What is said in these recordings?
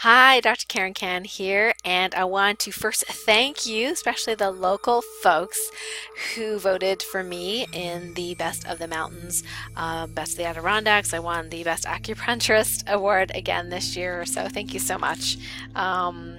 Hi, Dr. Karen Can here, and I want to first thank you, especially the local folks who voted for me in the Best of the Mountains, Best of the Adirondacks. I won the Best Acupuncturist Award again this year, so thank you so much. Um,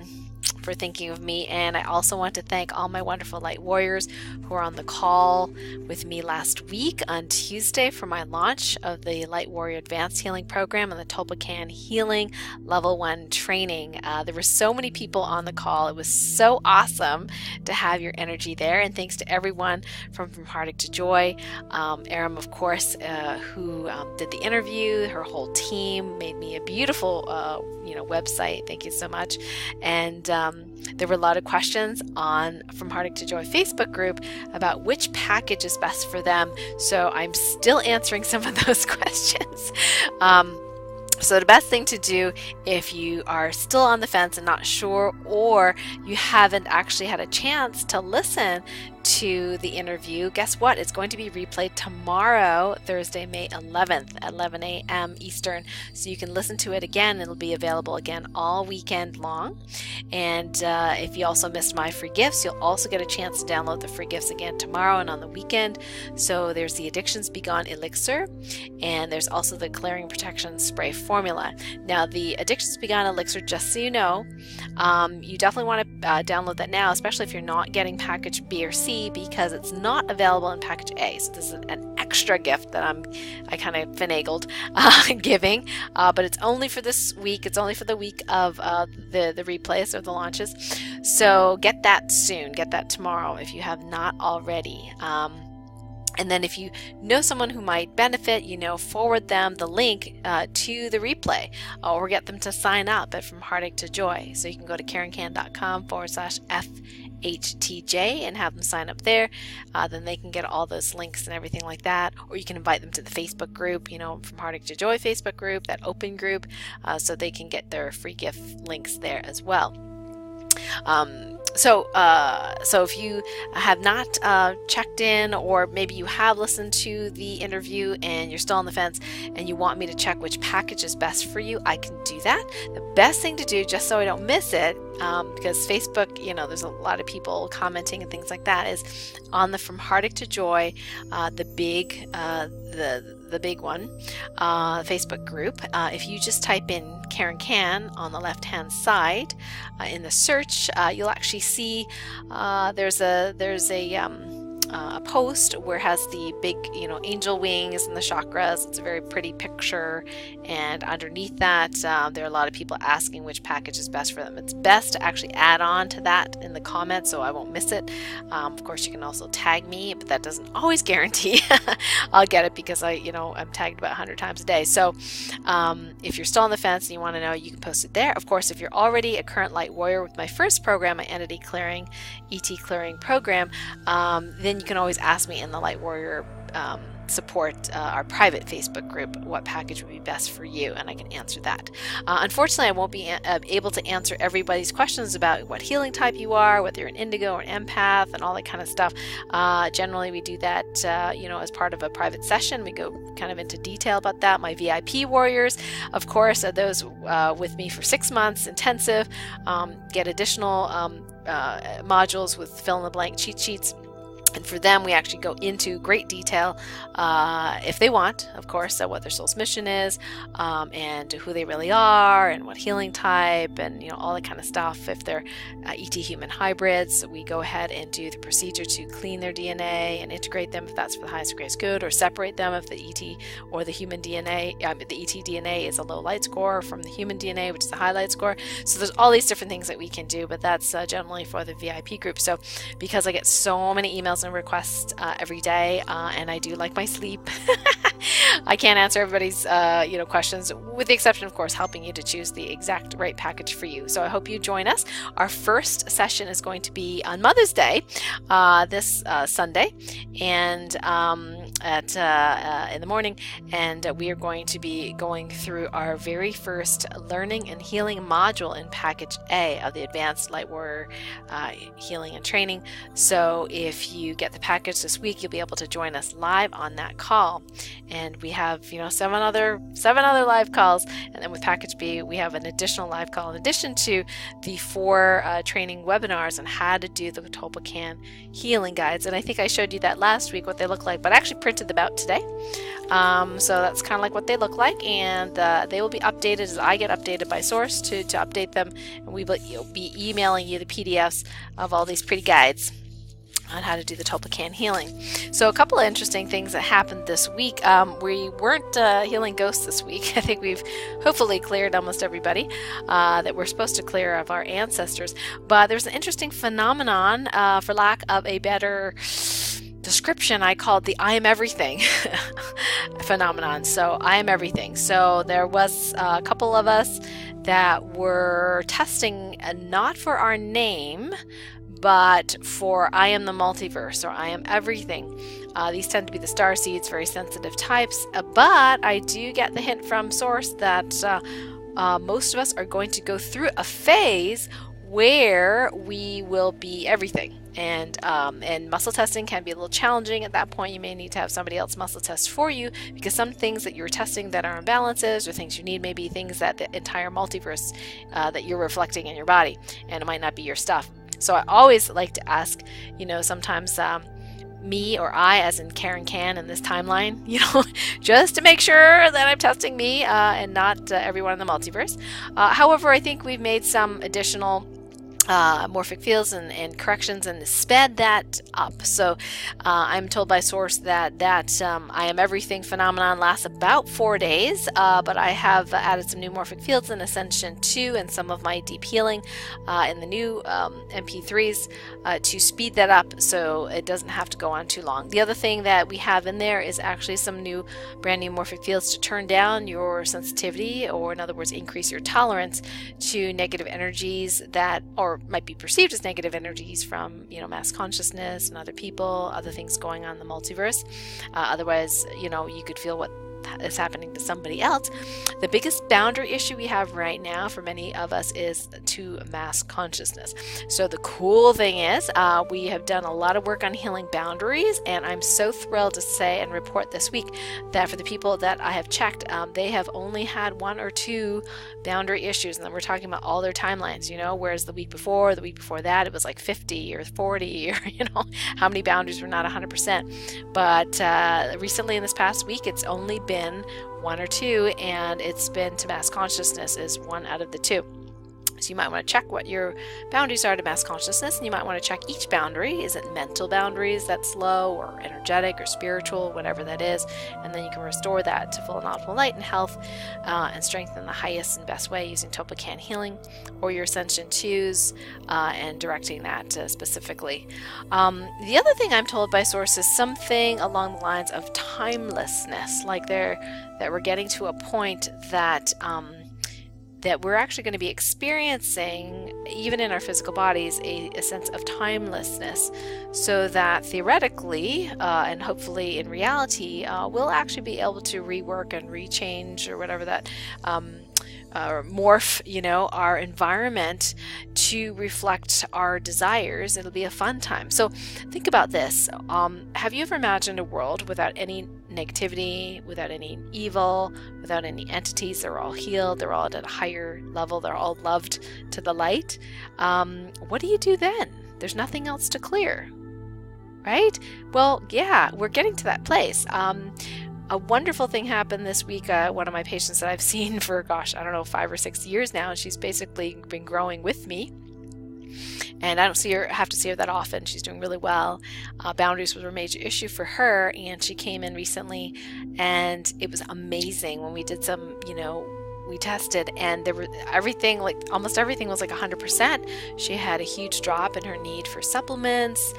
for thinking of me. And I also want to thank all my wonderful light warriors who were on the call with me last week on Tuesday for my launch of the Light Warrior Advanced Healing Program and the Tulpacan Healing Level 1 training. There were so many people on the call. It was so awesome to have your energy there. And thanks to everyone from Heartache to Joy. Aram, of course, who did the interview, her whole team made me a beautiful website. Thank you so much. And there were a lot of questions on From Heartache to Joy Facebook group about which package is best for them. So I'm still answering some of those questions. So the best thing to do if you are still on the fence and not sure, or you haven't actually had a chance to listen to the interview, guess what? It's going to be replayed tomorrow, Thursday, May 11th at 11 a.m. Eastern. So you can listen to it again. It'll be available again all weekend long. And if you also missed my free gifts, you'll also get a chance to download the free gifts again tomorrow and on the weekend. So there's the Addictions Be Gone Elixir, and there's also the Clearing Protection Spray Formula. Now, the Addictions Be Gone Elixir, just so you know, you definitely want to download that now, especially if you're not getting package B or C, because it's not available in package A. So this is an extra gift that I kind of finagled giving, but it's only for this week. It's only for the week of the replays or the launches. So get that soon. Get that tomorrow if you have not already. And then if you know someone who might benefit, forward them the link to the replay, or get them to sign up at From Heartache to Joy. So you can go to karencan.com/FHTJ and have them sign up there. Then they can get all those links and everything like that. Or you can invite them to the Facebook group, From Heartache to Joy Facebook group, that open group, so they can get their free gift links there as well. So if you have not checked in, or maybe you have listened to the interview and you're still on the fence and you want me to check which package is best for you, I can do that. The best thing to do, just so I don't miss it, because Facebook, there's a lot of people commenting and things like that, is on the From Heartache to Joy, the big one, Facebook group. If you just type in Karen Can on the left hand side in the search, you'll actually see there's a post where it has the big angel wings and the chakras. It's a very pretty picture, and underneath that there are a lot of people asking which package is best for them. It's best to actually add on to that in the comments so I won't miss it. Of course, you can also tag me, but that doesn't always guarantee I'll get it, because I'm tagged about 100 times a day. So if you're still on the fence and you want to know, you can post it there. Of course, if you're already a current light warrior with my first program, my entity clearing, ET clearing program, then you can always ask me in the Light Warrior support, our private Facebook group, what package would be best for you, and I can answer that. Unfortunately, I won't be able to answer everybody's questions about what healing type you are, whether you're an indigo or an empath, and all that kind of stuff. Generally, we do that, as part of a private session. We go kind of into detail about that. My VIP warriors, of course, are those with me for 6 months intensive, get additional modules with fill-in-the-blank cheat sheets. And for them, we actually go into great detail, if they want, of course, what their soul's mission is, and who they really are, and what healing type, and all that kind of stuff. If they're ET human hybrids, we go ahead and do the procedure to clean their DNA and integrate them if that's for the highest and greatest good, or separate them if the ET or the human DNA, the ET DNA is a low light score from the human DNA, which is a high light score. So there's all these different things that we can do, but that's generally for the VIP group. So because I get so many emails and requests every day, and I do like my sleep, I can't answer everybody's questions, with the exception, of course, helping you to choose the exact right package for you. So I hope you join us. Our first session is going to be on Mother's Day, this Sunday, and in the morning, and we are going to be going through our very first learning and healing module in package A of the Advanced Light Warrior Healing and Training. So if you get the package this week, you'll be able to join us live on that call. And we have, seven other live calls, and then with package B we have an additional live call in addition to the 4 training webinars on how to do the Tolpacan healing guides. And I think I showed you that last week, what they look like, but I actually printed them out today. So that's kind of like what they look like, and they will be updated as I get updated by Source to update them, and we will be emailing you the PDFs of all these pretty guides on how to do the Tolpacan healing. So a couple of interesting things that happened this week. We weren't healing ghosts this week. I think we've hopefully cleared almost everybody that we're supposed to clear of our ancestors, but there's an interesting phenomenon, for lack of a better description, I called the I am everything phenomenon. So I am everything. So there was a couple of us that were testing not for our name, but for I am the multiverse, or I am everything. These tend to be the star seeds, very sensitive types, but I do get the hint from Source that most of us are going to go through a phase where we will be everything. And muscle testing can be a little challenging. At that point, you may need to have somebody else muscle test for you, because some things that you're testing that are imbalances or things you need may be things that the entire multiverse that you're reflecting in your body, and it might not be your stuff. So I always like to ask, sometimes me, or I, as in Karen Can in this timeline, just to make sure that I'm testing me and not everyone in the multiverse. However, I think we've made some additional morphic fields and corrections and sped that up. So I'm told by Source that I am everything phenomenon lasts about 4 days, but I have added some new morphic fields in Ascension 2 and some of my deep healing in the new MP3s to speed that up so it doesn't have to go on too long. The other thing that we have in there is actually some brand new morphic fields to turn down your sensitivity, or in other words, increase your tolerance to negative energies that, or might be perceived as negative energies from mass consciousness and other people, other things going on in the multiverse. Otherwise, you could feel what is happening to somebody else. The biggest boundary issue we have right now for many of us is to mass consciousness. So the cool thing is we have done a lot of work on healing boundaries, and I'm so thrilled to say and report this week that for the people that I have checked, they have only had 1 or 2 boundary issues, and then we're talking about all their timelines, whereas the week before that it was like 50 or 40, or how many boundaries were not 100%. But recently in this past week, it's only been 1 or 2, and it's been to mass consciousness is 1 out of the 2. So you might want to check what your boundaries are to mass consciousness, and you might want to check each boundary. Is it mental boundaries that's low, or energetic, or spiritual, whatever that is, and then you can restore that to full and optimal light and health, and strengthen the highest and best way using Tolpacan healing or your Ascension 2s and directing that specifically. The other thing I'm told by Source is something along the lines of timelessness, like that we're getting to a point that that we're actually going to be experiencing, even in our physical bodies, a sense of timelessness, so that theoretically and hopefully in reality we'll actually be able to rework and rechange, or whatever that or morph our environment to reflect our desires. It'll be a fun time. So think about this. Have you ever imagined a world without any negativity, without any evil, without any entities? They're all healed, they're all at a higher level, they're all loved to the light. What do you do then? There's nothing else to clear, right? Well, yeah, we're getting to that place. A wonderful thing happened this week. One of my patients that I've seen for, 5 or 6 years now, and she's basically been growing with me. And I don't have to see her that often. She's doing really well. Boundaries was a major issue for her, and she came in recently, and it was amazing when we did some, we tested, and there were almost everything was like 100%. She had a huge drop in her need for supplements.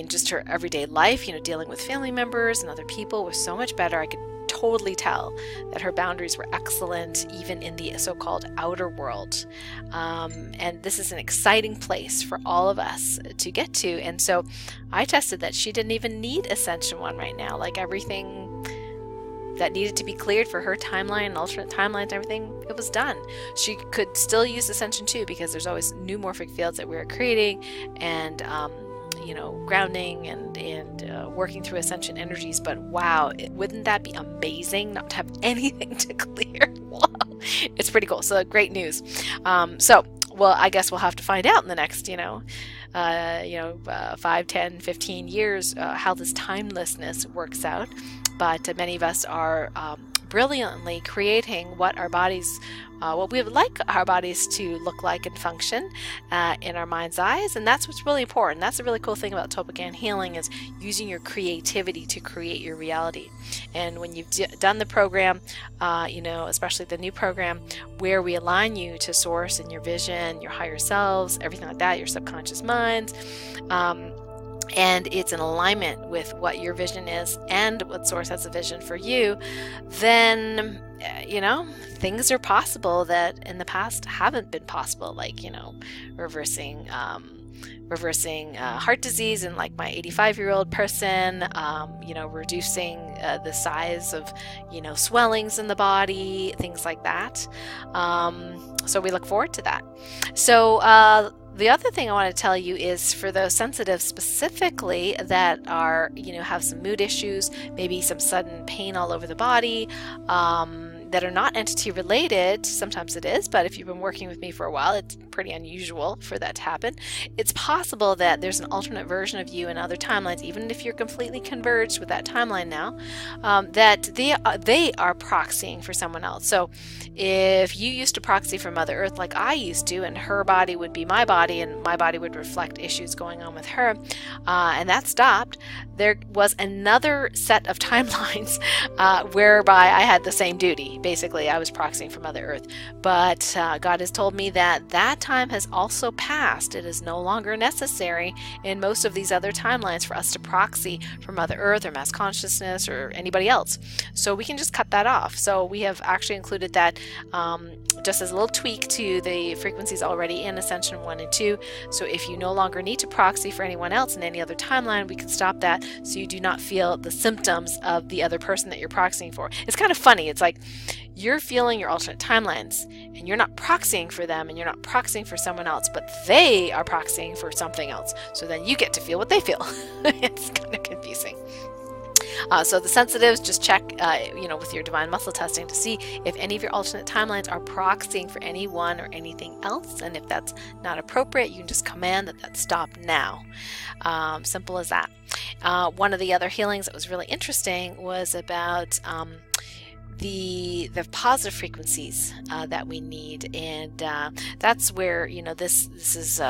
Just her everyday life, dealing with family members and other people was so much better. I could totally tell that her boundaries were excellent, even in the so-called outer world. And this is an exciting place for all of us to get to. And so I tested that she didn't even need Ascension 1 right now. Like everything that needed to be cleared for her timeline and alternate timelines and everything, it was done. She could still use Ascension 2 because there's always new morphic fields that we're creating, and grounding and working through Ascension energies. But wow, wouldn't that be amazing not to have anything to clear? Wow, it's pretty cool. So great news. Well, I guess we'll have to find out in the next 5, 10, 15 years how this timelessness works out. But many of us are brilliantly creating what our bodies, what we would like our bodies to look like and function in our mind's eyes. And that's what's really important. That's a really cool thing about Toppan healing, is using your creativity to create your reality. And when you've done the program, especially the new program where we align you to source and your vision, your higher selves, everything like that, your subconscious minds, and it's in alignment with what your vision is and what source has a vision for you, then things are possible that in the past haven't been possible, like reversing heart disease in like my 85-year-old person, reducing the size of swellings in the body, things like that. So we look forward to that. So the other thing I want to tell you is for those sensitive specifically that are, have some mood issues, maybe some sudden pain all over the body, that are not entity related. Sometimes it is, but if you've been working with me for a while, it's pretty unusual for that to happen. It's possible that there's an alternate version of you in other timelines, even if you're completely converged with that timeline now, that they are proxying for someone else. So if you used to proxy for Mother Earth like I used to, and her body would be my body and my body would reflect issues going on with her, and that stopped, there was another set of timelines whereby I had the same duty. Basically, I was proxying for Mother Earth. But God has told me that that time has also passed. It is no longer necessary in most of these other timelines for us to proxy for Mother Earth or mass consciousness or anybody else. So we can just cut that off. So we have actually included that just as a little tweak to the frequencies already in Ascension 1 and 2. So if you no longer need to proxy for anyone else in any other timeline, we can stop that so you do not feel the symptoms of the other person that you're proxying for. It's kind of funny. It's like you're feeling your alternate timelines and you're not proxying for them and you're not proxying for someone else, but they are proxying for something else. So then you get to feel what they feel. It's kind of confusing. So the sensitives, just check, with your divine muscle testing to see if any of your alternate timelines are proxying for anyone or anything else. And if that's not appropriate, you can just command that stop now. Simple as that. One of the other healings that was really interesting was about the positive frequencies that we need, and that's where this is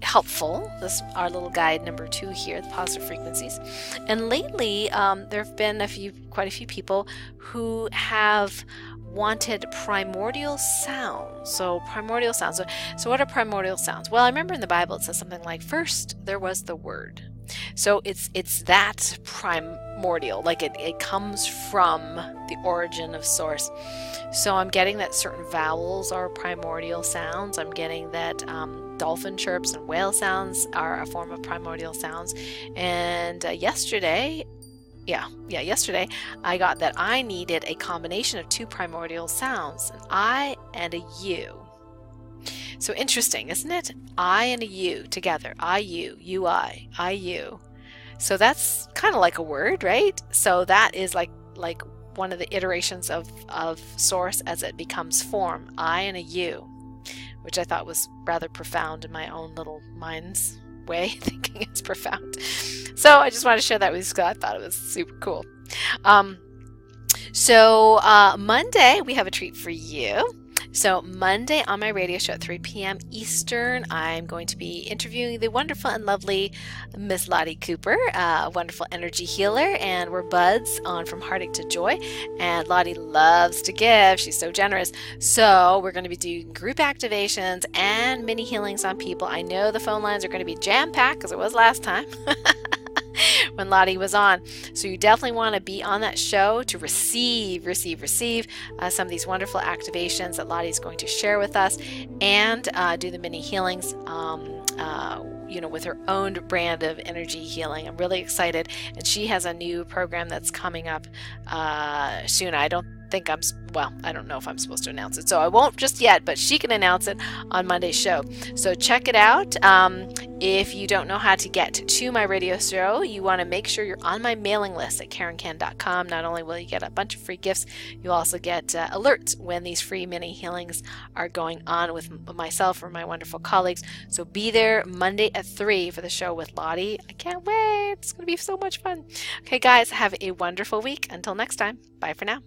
helpful. This our little guide number 2 here, the positive frequencies. And lately there have been quite a few people who have wanted primordial sounds. So primordial sounds. So what are primordial sounds? Well, I remember in the Bible it says something like, first there was the Word. So it's that primordial, like it comes from the origin of source. So I'm getting that certain vowels are primordial sounds. I'm getting that dolphin chirps and whale sounds are a form of primordial sounds. And yesterday I got that I needed a combination of 2 primordial sounds, an I and a U. So interesting, isn't it? I and a U together. I, you, you, I, you. So that's kind of like a word, right? So that is like one of the iterations of source as it becomes form. I and a U, which I thought was rather profound in my own little mind's way, thinking it's profound. So I just wanted to share that with you because I thought it was super cool. So Monday, we have a treat for you. So Monday on my radio show at 3 p.m. Eastern, I'm going to be interviewing the wonderful and lovely Miss Lottie Cooper, a wonderful energy healer, and we're buds on From Heartache to Joy. And Lottie loves to give. She's so generous. So we're going to be doing group activations and mini healings on people. I know the phone lines are going to be jam-packed because it was last time. when Lottie was on. So you definitely want to be on that show to receive some of these wonderful activations that Lottie's going to share with us, and do the mini healings. With her own brand of energy healing. I'm really excited, and she has a new program that's coming up soon. I don't know if I'm supposed to announce it, so I won't just yet, but she can announce it on Monday's show. So check it out. If you don't know how to get to my radio show, you want to make sure you're on my mailing list at KarenCan.com. Not only will you get a bunch of free gifts, you'll also get alerts when these free mini healings are going on with myself or my wonderful colleagues. So be there Monday at 3 for the show with Lottie. I can't wait. It's going to be so much fun. Okay, guys, have a wonderful week. Until next time, bye for now.